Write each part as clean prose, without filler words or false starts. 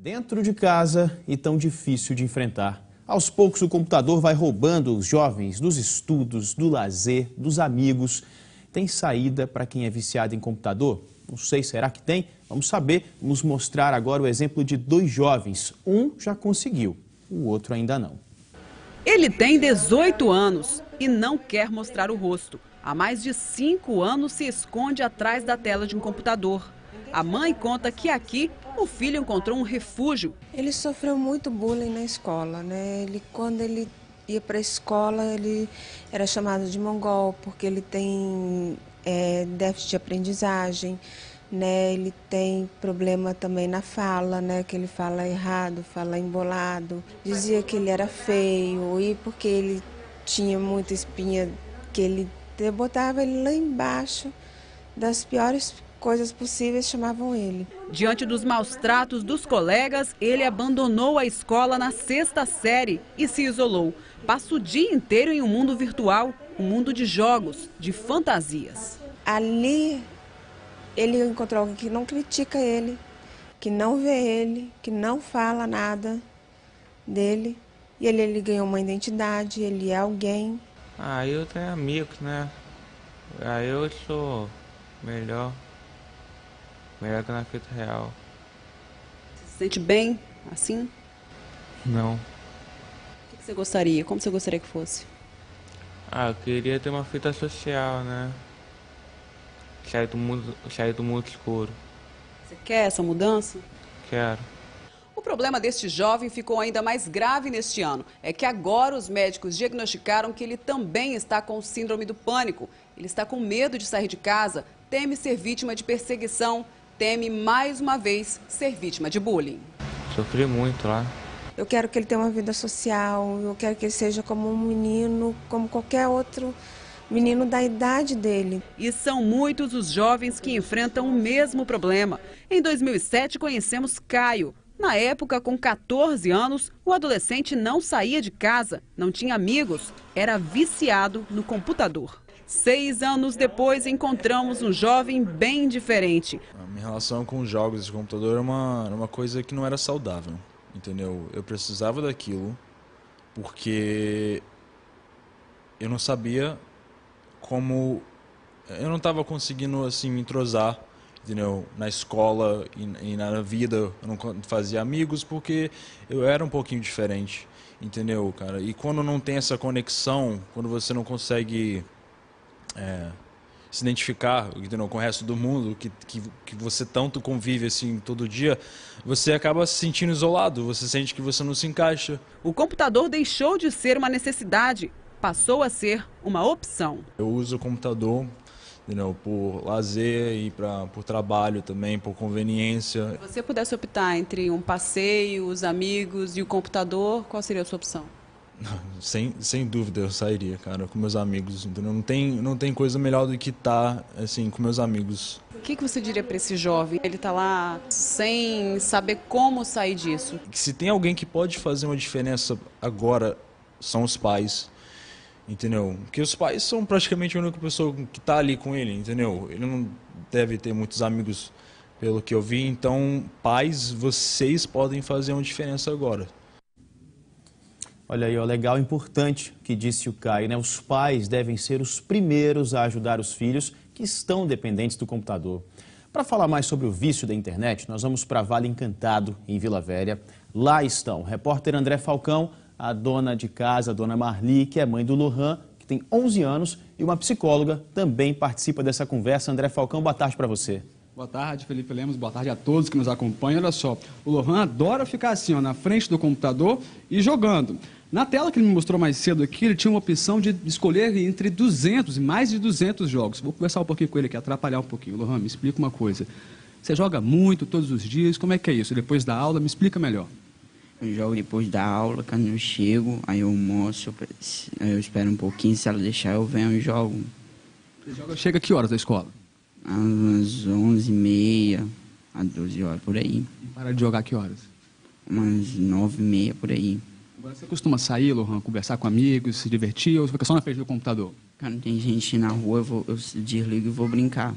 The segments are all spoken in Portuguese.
Dentro de casa e tão difícil de enfrentar. Aos poucos o computador vai roubando os jovens dos estudos, do lazer, dos amigos. Tem saída para quem é viciado em computador? Não sei, será que tem? Vamos saber, vamos mostrar agora o exemplo de dois jovens. Um já conseguiu, o outro ainda não. Ele tem 18 anos e não quer mostrar o rosto. Há mais de 5 anos se esconde atrás da tela de um computador. A mãe conta que aqui o filho encontrou um refúgio. Ele sofreu muito bullying na escola, né? Quando ele ia para a escola, ele era chamado de mongol, porque ele tem déficit de aprendizagem, né? Ele tem problema também na fala, né? Que ele fala errado, fala embolado. Dizia que ele era feio e porque ele tinha muita espinha, que ele botava ele lá embaixo das piores coisas possíveis, chamavam ele. Diante dos maus tratos dos colegas, ele abandonou a escola na 6ª série e se isolou. Passa o dia inteiro em um mundo virtual, um mundo de jogos, de fantasias. Ali ele encontrou alguém que não critica ele, que não vê ele, que não fala nada dele. E ele ganhou uma identidade, ele é alguém. Eu tenho amigos, né? Eu sou melhor que na vida real. Você se sente bem assim? Não. O que você gostaria? Como você gostaria que fosse? Eu queria ter uma vida social, né? Sair do mundo escuro. Você quer essa mudança? Quero. O problema deste jovem ficou ainda mais grave neste ano. É que agora os médicos diagnosticaram que ele também está com síndrome do pânico. Ele está com medo de sair de casa, teme ser vítima de perseguição, teme mais uma vez ser vítima de bullying. Sofri muito lá. Eu quero que ele tenha uma vida social, eu quero que ele seja como um menino, como qualquer outro menino da idade dele. E são muitos os jovens que enfrentam o mesmo problema. Em 2007 conhecemos Caio. Na época, com 14 anos, o adolescente não saía de casa, não tinha amigos, era viciado no computador. 6 anos depois, encontramos um jovem bem diferente. A minha relação com os jogos de computador era uma coisa que não era saudável, entendeu? Eu precisava daquilo porque eu não sabia como... Eu não estava conseguindo assim, me entrosar, entendeu? Na escola e na vida. Eu não fazia amigos porque eu era um pouquinho diferente, entendeu, cara? E quando não tem essa conexão, quando você não consegue... se identificar, entendeu, com o resto do mundo, que você tanto convive assim todo dia, você acaba se sentindo isolado, você sente que você não se encaixa. O computador deixou de ser uma necessidade, passou a ser uma opção. Eu uso o computador, entendeu, por lazer e por trabalho também, por conveniência. Se você pudesse optar entre um passeio, os amigos e o computador, qual seria a sua opção? Sem dúvida eu sairia, cara, com meus amigos, entendeu? Não tem coisa melhor do que estar assim, com meus amigos. O que você diria para esse jovem? Ele está lá sem saber como sair disso. Se tem alguém que pode fazer uma diferença agora, são os pais, entendeu? Porque os pais são praticamente a única pessoa que está ali com ele, entendeu? Ele não deve ter muitos amigos, pelo que eu vi, então, pais, vocês podem fazer uma diferença agora. Olha aí, ó, legal, importante que disse o Caio, né? Os pais devem ser os primeiros a ajudar os filhos que estão dependentes do computador. Para falar mais sobre o vício da internet, nós vamos para Vale Encantado, em Vila Velha. Lá estão o repórter André Falcão, a dona de casa, a dona Marli, que é mãe do Lohan, que tem 11 anos, e uma psicóloga também participa dessa conversa. André Falcão, boa tarde para você. Boa tarde, Felipe Lemos. Boa tarde a todos que nos acompanham. Olha só, o Lohan adora ficar assim, ó, na frente do computador e jogando. Na tela que ele me mostrou mais cedo aqui, ele tinha uma opção de escolher entre 200 e mais de 200 jogos. Vou conversar um pouquinho com ele aqui, atrapalhar um pouquinho. Lohan, me explica uma coisa. Você joga muito, todos os dias, como é que é isso? Depois da aula, me explica melhor. Eu jogo depois da aula, quando eu chego, aí eu almoço, aí eu espero um pouquinho, se ela deixar eu venho e jogo. Você chega a que horas da escola? Às 11h30, às 12 horas, por aí. E para de jogar a que horas? Umas 9h30, por aí. Agora, você costuma sair, Lohan, conversar com amigos, se divertir, ou você fica só na frente do computador? Quando tem gente na rua, eu desligo e vou brincar.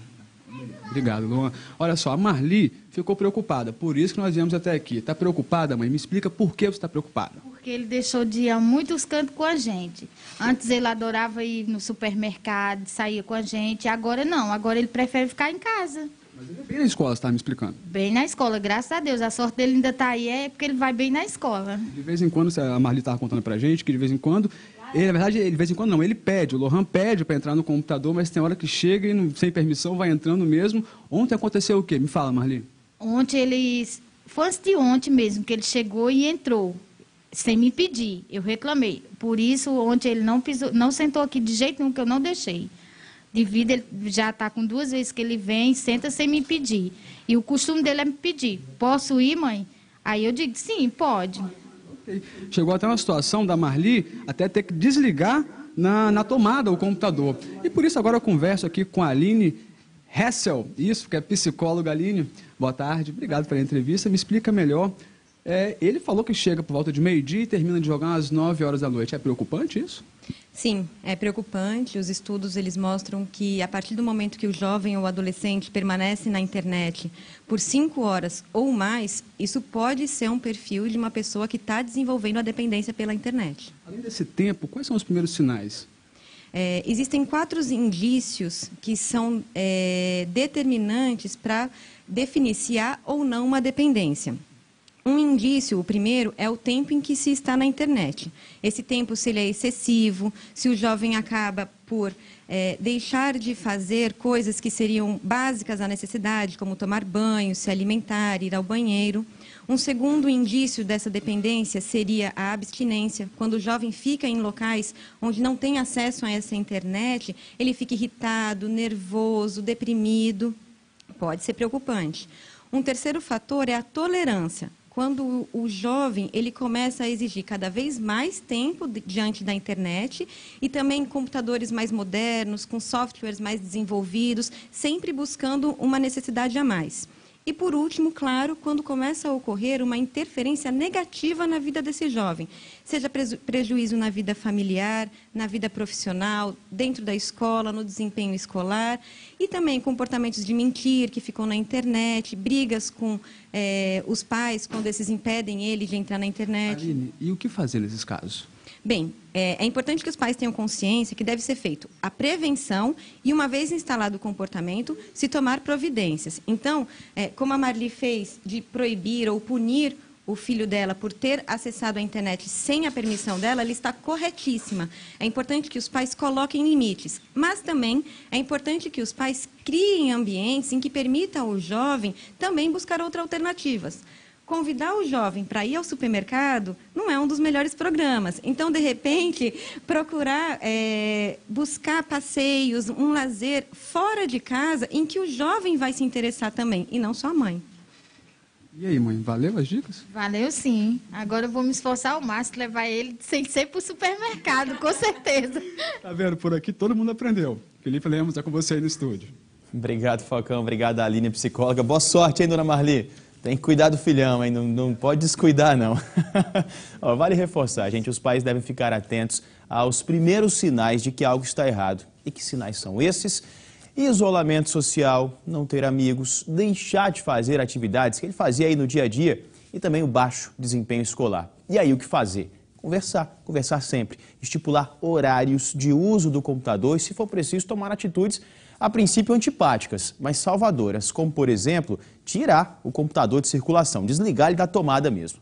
Obrigado, Luan. Olha só, a Marli ficou preocupada, por isso que nós viemos até aqui. Está preocupada, mãe? Me explica por que você está preocupada. Porque ele deixou de ir a muitos cantos com a gente. Antes ele adorava ir no supermercado, saía com a gente. Agora não, agora ele prefere ficar em casa. Mas ele é bem na escola, você está me explicando. Bem na escola, graças a Deus. A sorte dele ainda está aí é porque ele vai bem na escola. De vez em quando, a Marli estava contando pra gente que de vez em quando, ele, na verdade, de vez em quando não, ele pede, o Lohan pede para entrar no computador, mas tem hora que chega e sem permissão vai entrando mesmo. Ontem aconteceu o quê? Me fala, Marli. Ontem foi antes de ontem mesmo que ele chegou e entrou, sem me pedir. Eu reclamei. Por isso, ontem ele não sentou aqui de jeito nenhum, que eu não deixei. Devido, ele já está com 2 vezes que ele vem, senta sem me pedir. E o costume dele é me pedir. Posso ir, mãe? Aí eu digo, sim, pode. Okay. Chegou até uma situação da Marli até ter que desligar na tomada o computador. E por isso agora eu converso aqui com a Aline Hessel, isso, que é psicóloga. Aline, boa tarde, obrigado pela entrevista. Me explica melhor. Ele falou que chega por volta de meio-dia e termina de jogar às 9 horas da noite. É preocupante isso? Sim, é preocupante. Os estudos eles mostram que a partir do momento que o jovem ou adolescente permanece na internet por 5 horas ou mais, isso pode ser um perfil de uma pessoa que está desenvolvendo a dependência pela internet. Além desse tempo, quais são os primeiros sinais? Existem 4 indícios que são determinantes para definir se há ou não uma dependência. Um indício, o primeiro, é o tempo em que se está na internet. Esse tempo, se ele é excessivo, se o jovem acaba por deixar de fazer coisas que seriam básicas à necessidade, como tomar banho, se alimentar, ir ao banheiro. Um segundo indício dessa dependência seria a abstinência. Quando o jovem fica em locais onde não tem acesso a essa internet, ele fica irritado, nervoso, deprimido. Pode ser preocupante. Um terceiro fator é a tolerância. Quando o jovem ele começa a exigir cada vez mais tempo diante da internet e também computadores mais modernos, com softwares mais desenvolvidos, sempre buscando uma necessidade a mais. E, por último, claro, quando começa a ocorrer uma interferência negativa na vida desse jovem, seja prejuízo na vida familiar, na vida profissional, dentro da escola, no desempenho escolar, e também comportamentos de mentir que ficam na internet, brigas com os pais quando esses impedem ele de entrar na internet. Aline, e o que fazer nesses casos? Bem, é importante que os pais tenham consciência que deve ser feito a prevenção e, uma vez instalado o comportamento, se tomar providências. Então, como a Marli fez de proibir ou punir o filho dela por ter acessado a internet sem a permissão dela, ela está corretíssima. É importante que os pais coloquem limites, mas também é importante que os pais criem ambientes em que permitam ao jovem também buscar outras alternativas. Convidar o jovem para ir ao supermercado não é um dos melhores programas. Então, de repente, procurar buscar passeios, um lazer fora de casa em que o jovem vai se interessar também, e não só a mãe. E aí, mãe, valeu as dicas? Valeu, sim. Agora eu vou me esforçar ao máximo, levar ele sem ser para o supermercado, com certeza. Tá vendo? Por aqui todo mundo aprendeu. Felipe Lemos é com você aí no estúdio. Obrigado, Falcão. Obrigado, Aline, psicóloga. Boa sorte, hein, dona Marli? Tem que cuidar do filhão, hein? Não pode descuidar, não. Ó, vale reforçar, gente, os pais devem ficar atentos aos primeiros sinais de que algo está errado. E que sinais são esses? Isolamento social, não ter amigos, deixar de fazer atividades que ele fazia aí no dia a dia e também o baixo desempenho escolar. E aí o que fazer? Conversar sempre, estipular horários de uso do computador e, se for preciso, tomar atitudes a princípio antipáticas, mas salvadoras, como, por exemplo, tirar o computador de circulação, desligar ele da tomada mesmo.